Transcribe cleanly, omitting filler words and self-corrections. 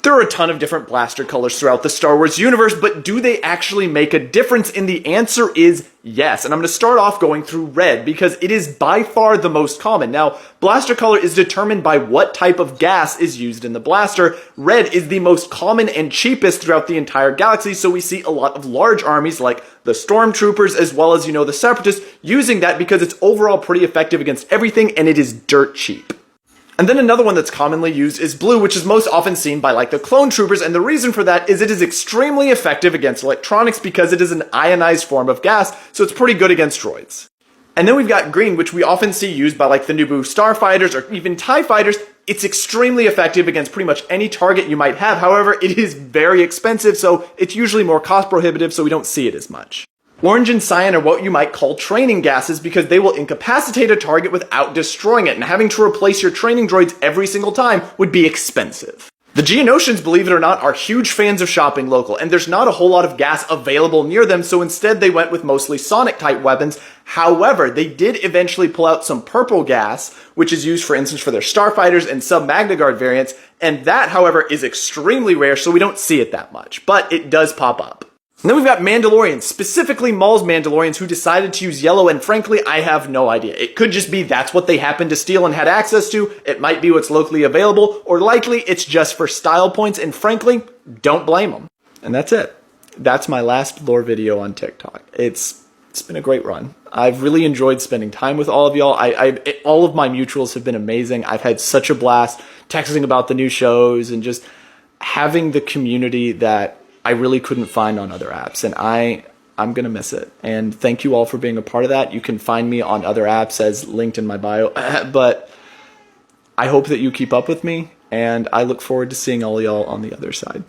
There are a ton of different blaster colors throughout the Star Wars universe, but do they actually make a difference? And the answer is yes. And I'm going to start off going through red because it is by far the most common. Now, blaster color is determined by what type of gas is used in the blaster. Red is the most common and cheapest throughout the entire galaxy, so we see a lot of large armies like the Stormtroopers as well as, the Separatists using that because it's overall pretty effective against everything and it is dirt cheap. And then another one that's commonly used is blue, which is most often seen by like the clone troopers, and the reason for that is it is extremely effective against electronics because it is an ionized form of gas, so it's pretty good against droids. And then we've got green, which we often see used by like the Naboo starfighters or even TIE fighters. It's extremely effective against pretty much any target you might have. However, it is very expensive, so it's usually more cost prohibitive, so we don't see it as much. Orange and cyan are what you might call training gases because they will incapacitate a target without destroying it, and having to replace your training droids every single time would be expensive. The Geonosians, believe it or not, are huge fans of shopping local, and there's not a whole lot of gas available near them, so instead they went with mostly sonic-type weapons. However, they did eventually pull out some purple gas, which is used, for instance, for their starfighters and sub-Magna Guard variants, and that, however, is extremely rare, so we don't see it that much, but it does pop up. And then we've got Mandalorians, specifically Maul's Mandalorians, who decided to use yellow, and frankly, I have no idea. It could just be that's what they happened to steal and had access to, it might be what's locally available, or likely it's just for style points, and frankly, don't blame them. And that's it. That's my last lore video on TikTok. It's been a great run. I've really enjoyed spending time with all of y'all. All of my mutuals have been amazing. I've had such a blast texting about the new shows and just having the community that I really couldn't find on other apps, and I'm going to miss it. And thank you all for being a part of that. You can find me on other apps as linked in my bio, but I hope that you keep up with me, and I look forward to seeing all y'all on the other side.